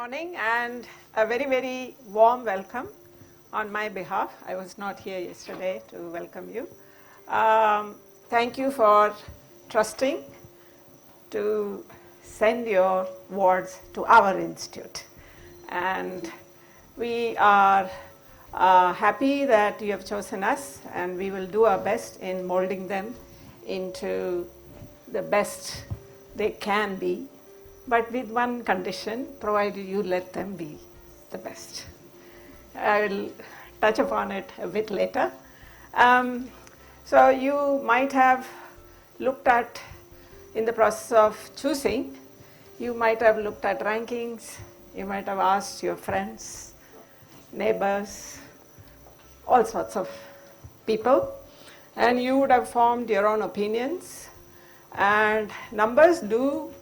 morning and a very, very warm welcome on my behalf. I was not here yesterday to welcome you. Thank you for trusting to send your wards to our institute. And we are happy that you have chosen us, and we will do our best in molding them into the best they can be, but with one condition, provided you let them be the best. I will touch upon it a bit later. So you might have looked at, in the process of choosing, you might have looked at rankings, you might have asked your friends, neighbors, all sorts of people, and you would have formed your own opinions. And numbers do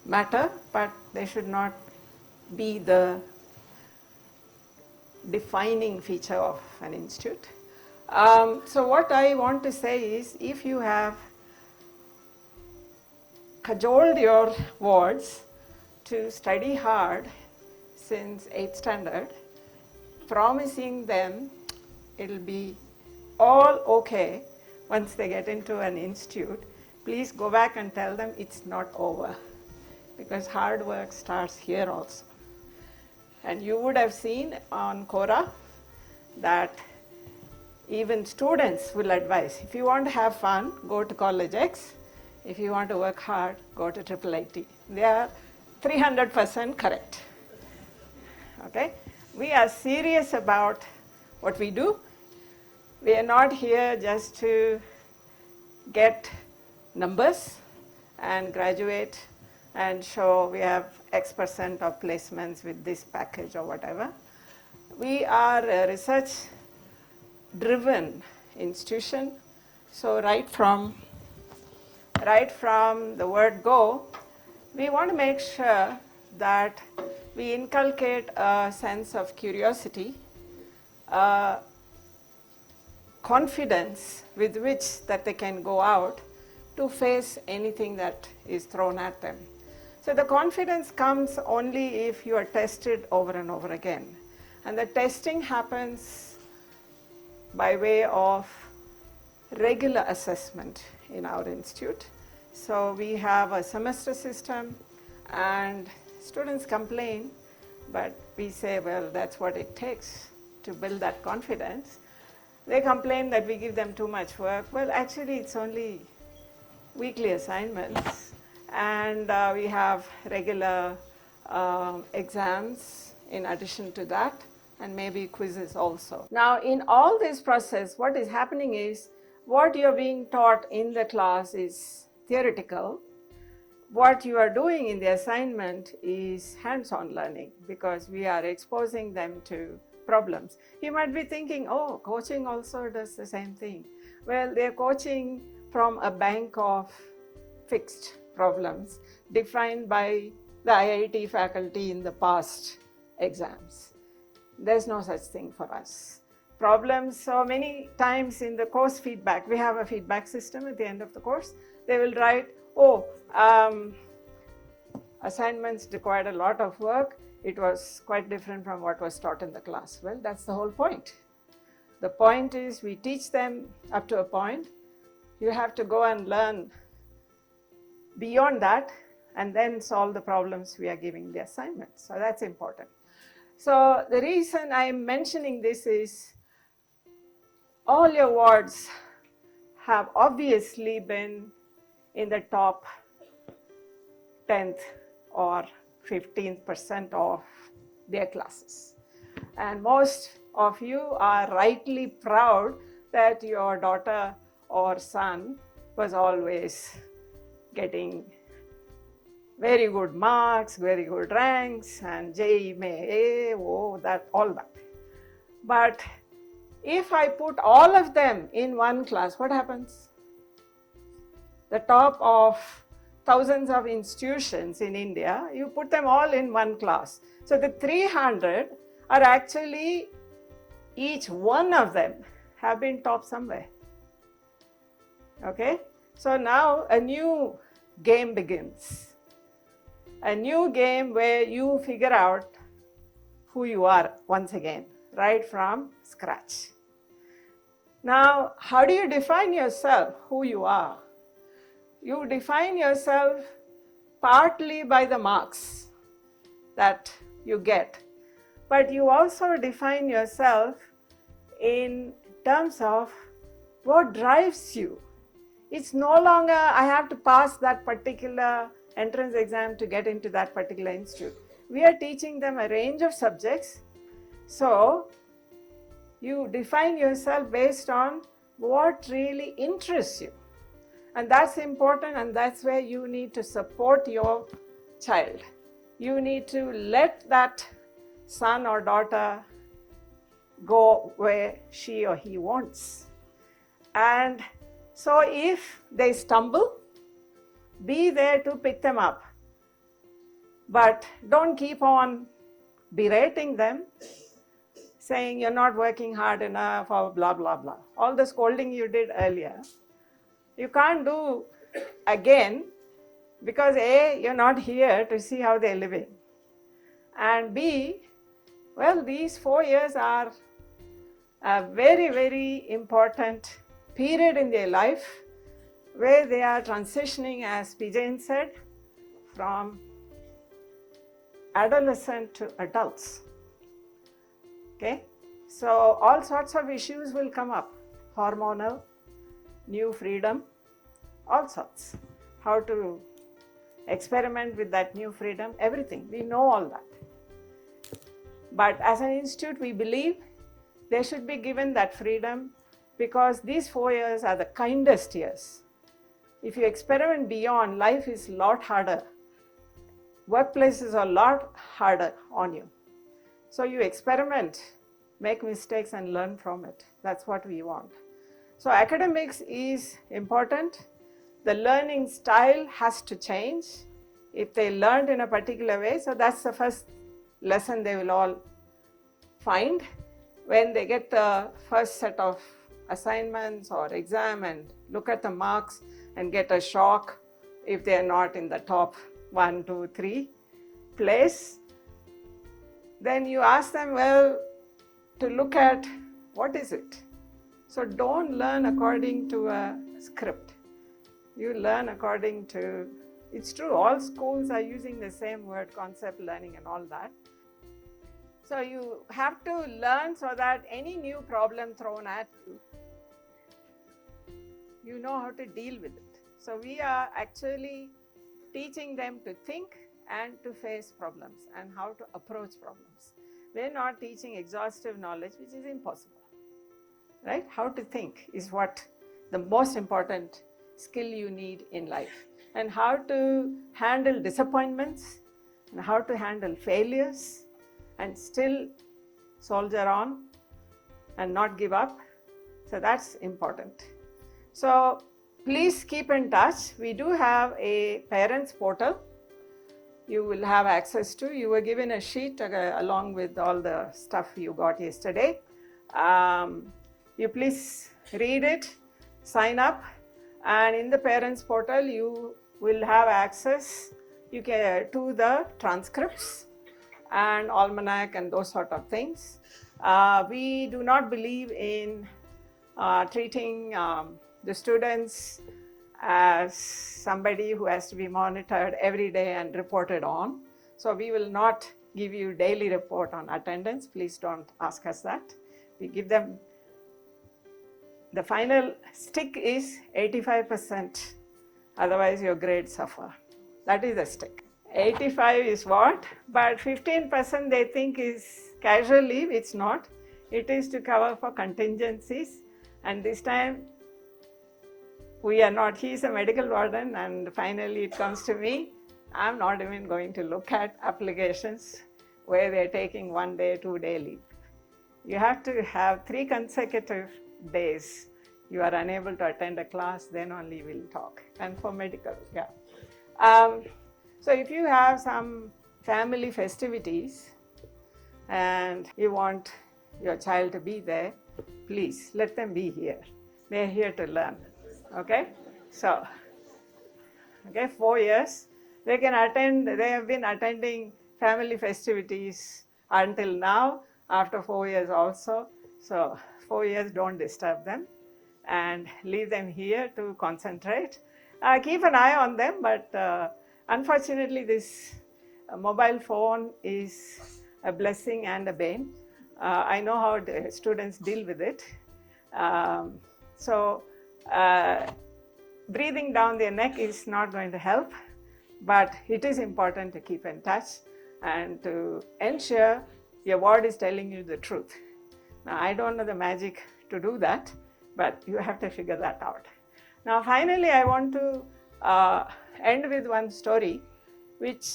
matter, but they should not be the defining feature of an institute. So what I want to say is, if you have cajoled your wards to study hard since 8th standard, promising them it'll be all okay once they get into an institute, please go back and tell them it's not over, because hard work starts here also. And you would have seen on Quora that even students will advise, if you want to have fun, go to College X. If you want to work hard, go to IIIT. They are 300% correct. Okay? We are serious about what we do. We are not here just to get numbers and graduate and show we have X% of placements with this package or whatever. We are a research-driven institution. So right from the word go, we want to make sure that we inculcate a sense of curiosity, confidence with which that they can go out to face anything that is thrown at them. So the confidence comes only if you are tested over and over again. And the testing happens by way of regular assessment in our institute. So we have a semester system, and students complain, but we say, well, that's what it takes to build that confidence. They complain that we give them too much work. Well, actually, it's only weekly assignments, and we have regular exams in addition to that, and maybe quizzes also. Now, in all this process, what is happening is, what you're being taught in the class is theoretical. What you are doing in the assignment is hands-on learning, because we are exposing them to problems. You might be thinking, oh, coaching also does the same thing. Well, they're coaching from a bank of fixed problems defined by the IIT faculty in the past exams. There's no such thing for us. Problems, so many times in the course feedback, we have a feedback system at the end of the course. They will write, oh, assignments required a lot of work. It was quite different from what was taught in the class. Well, that's the whole point. The point is, we teach them up to a point. You have to go and learn beyond that and then solve the problems we are giving the assignments. So that's important. So the reason I'm mentioning this is, all your wards have obviously been in the top 10th or 15% of their classes. And most of you are rightly proud that your daughter or son was always getting very good marks, very good ranks, and JEE, all that. But if I put all of them in one class, what happens? The top of thousands of institutions in India, you put them all in one class. So the 300 are actually, each one of them have been top somewhere. Okay? So now a new game begins. A new game where you figure out who you are once again, right from scratch. Now, how do you define yourself, who you are? You define yourself partly by the marks that you get, but you also define yourself in terms of what drives you. It's no longer I have to pass that particular entrance exam to get into that particular institute. We are teaching them a range of subjects. So you define yourself based on what really interests you. And that's important, and that's where you need to support your child. You need to let that son or daughter go where she or he wants. And so if they stumble, be there to pick them up. But don't keep on berating them, saying you're not working hard enough or blah, blah, blah. All the scolding you did earlier, you can't do again because A, you're not here to see how they're living. And B, well, these 4 years are a very, very important period in their life where they are transitioning, as Pijain said, from adolescent to adults. Okay, so all sorts of issues will come up, hormonal, new freedom, all sorts. How to experiment with that new freedom, everything. We know all that. But as an institute, we believe they should be given that freedom because these 4 years are the kindest years. If you experiment beyond, life is a lot harder. Workplaces are a lot harder on you. So you experiment, make mistakes and learn from it. That's what we want. So academics is important. The learning style has to change. If they learned in a particular way, so that's the first lesson they will all find when they get the first set of assignments or exam and look at the marks and get a shock if they are not in the top 1, 2, 3 place. Then you ask them, well, to look at what is it? So don't learn according to a script. You learn according to, it's true, all schools are using the same word, concept learning and all that. So you have to learn so that any new problem thrown at you, you know how to deal with it. So we are actually teaching them to think and to face problems and how to approach problems. We're not teaching exhaustive knowledge, which is impossible, right? How to think is what the most important skill you need in life, and how to handle disappointments and how to handle failures and still soldier on and not give up. So that's important. So please keep in touch. We do have a parents portal you will have access to. You were given a sheet along with all the stuff you got yesterday. You please read it, sign up, and in the parents portal you will have access to the transcripts and almanac and those sort of things. We do not believe in treating the students as somebody who has to be monitored every day and reported on. So we will not give you daily report on attendance. Please don't ask us that. We give them, the final stick is 85%, otherwise your grades suffer. That is the stick. 85 is what? But 15% they think is casual leave. It's not. It is to cover for contingencies. And this time we are not. He is a medical warden, and finally it comes to me. I'm not even going to look at applications where they're taking 1 day, 2 day leave. You have to have 3 consecutive days. You are unable to attend a class, then only we'll talk. And for medical, yeah. So if you have some family festivities and you want your child to be there, please let them be here. They're here to learn. Okay? So, 4 years. They can attend, they have been attending family festivities until now, after 4 years also. So 4 years, don't disturb them and leave them here to concentrate. Keep an eye on them, but unfortunately this mobile phone is a blessing and a bane. I know how the students deal with it. So breathing down their neck is not going to help, but it is important to keep in touch and to ensure your ward is telling you the truth. Now, I don't know the magic to do that, but you have to figure that out. Now, finally, I want to end with one story which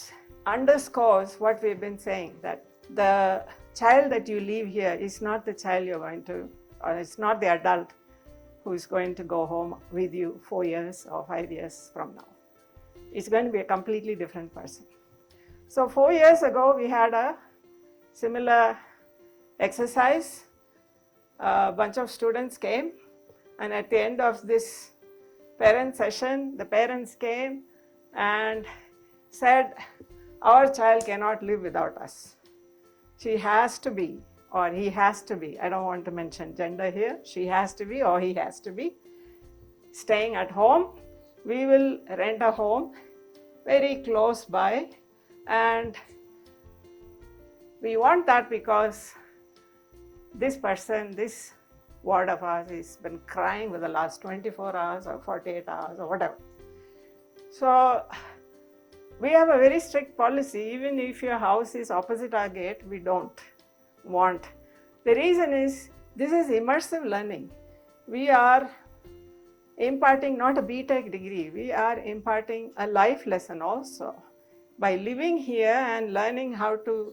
underscores what we've been saying, that the child that you leave here is not the child you're going to, or it's not the adult who is going to go home with you 4 years or 5 years from now. It's going to be a completely different person. So 4 years ago, we had a similar exercise. A bunch of students came, and at the end of this parent session, the parents came and said, our child cannot live without us. She has to be, or he has to be, I don't want to mention gender here, she has to be or he has to be staying at home. We will rent a home very close by, and we want that because this person, this ward of ours has been crying for the last 24 hours or 48 hours or whatever. So we have a very strict policy. Even if your house is opposite our gate, we don't want. The reason is, this is immersive learning. We are imparting not a BTech degree, we are imparting a life lesson also. By living here and learning how to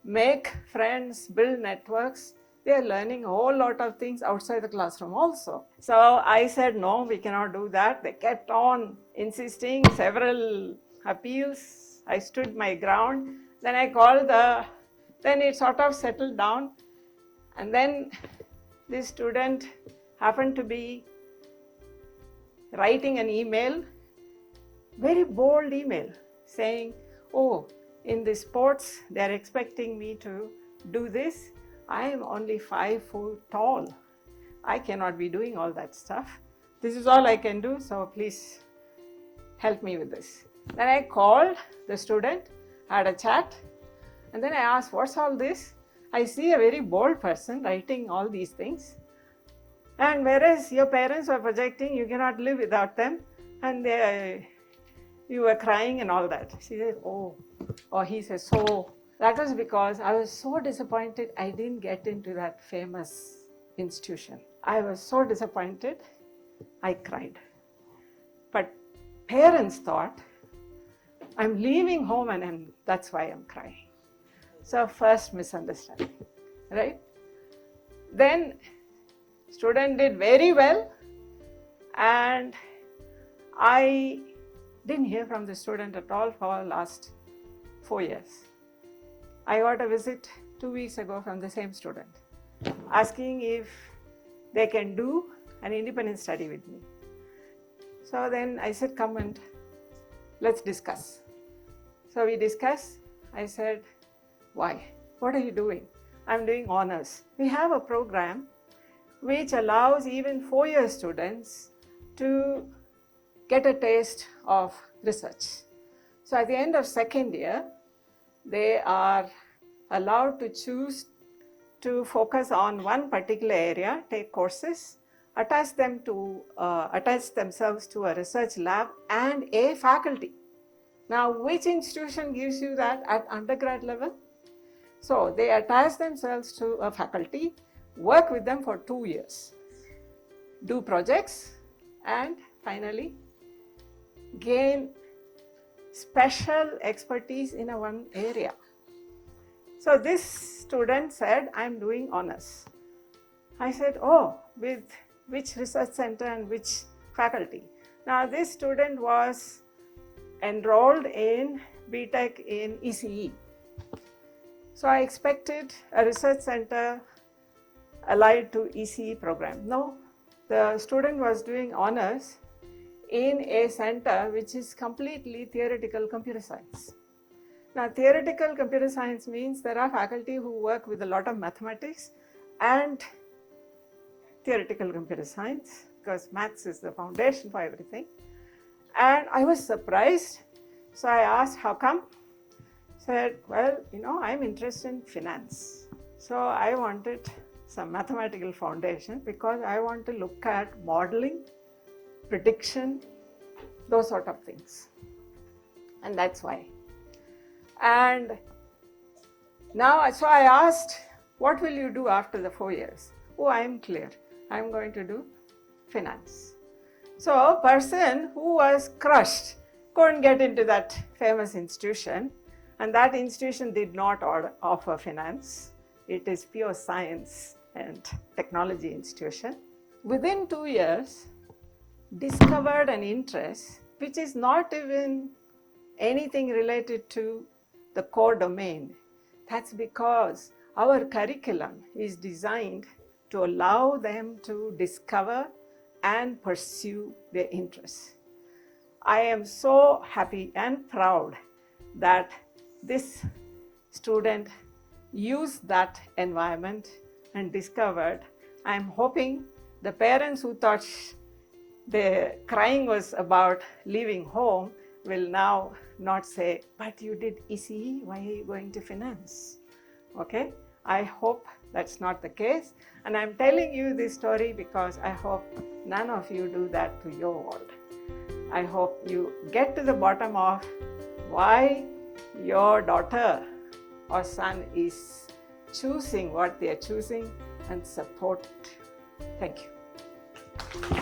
make friends, build networks, they are learning a whole lot of things outside the classroom also. So I said, no, we cannot do that. They kept on insisting, several appeals. I stood my ground. Then I called then it sort of settled down. And then this student happened to be writing an email, very bold email, saying, oh, in the sports, they are expecting me to do this. I am only 5 foot tall. I cannot be doing all that stuff. This is all I can do, so please help me with this. Then I called the student, had a chat, and then I asked, what's all this? I see a very bold person writing all these things. And whereas your parents were projecting, you cannot live without them, and you were crying and all that. She said, oh, or he said, so. That was because I was so disappointed I didn't get into that famous institution. I was so disappointed, I cried. But parents thought, I'm leaving home and that's why I'm crying. So first misunderstanding, right? Then student did very well, and I didn't hear from the student at all for the last 4 years. I got a visit 2 weeks ago from the same student, asking if they can do an independent study with me. So then I said, come and let's discuss. So we discussed. I said, why? What are you doing? I'm doing honors. We have a program which allows even 4-year students to get a taste of research. So at the end of second year, they are allowed to choose to focus on one particular area, take courses, attach themselves to a research lab and a faculty. Now, which institution gives you that at undergrad level? So they attach themselves to a faculty, work with them for 2 years, do projects, and finally gain special expertise in one area. So this student said, I'm doing honors. I said, oh, with which research center and which faculty? Now this student was enrolled in BTech in ECE. So I expected a research center allied to ECE program. No, the student was doing honors in a center which is completely theoretical computer science. Now, theoretical computer science means there are faculty who work with a lot of mathematics and theoretical computer science, because maths is the foundation for everything. And I was surprised. So I asked, how come? Said, well, I'm interested in finance. So I wanted some mathematical foundation because I want to look at modeling, prediction, those sort of things. And that's why. And now, so I asked, what will you do after the 4 years? Oh, I'm clear. I'm going to do finance. So a person who was crushed couldn't get into that famous institution, and that institution did not offer finance. It is pure science and technology institution. Within 2 years, discovered an interest which is not even anything related to the core domain. That's because our curriculum is designed to allow them to discover and pursue their interests. I am so happy and proud that this student used that environment and discovered. I'm hoping the parents who thought the crying was about leaving home will now not say, but you did ECE, why are you going to finance? Okay, I hope that's not the case. And I'm telling you this story because I hope none of you do that to your world. I hope you get to the bottom of why your daughter or son is choosing what they are choosing and support it. Thank you.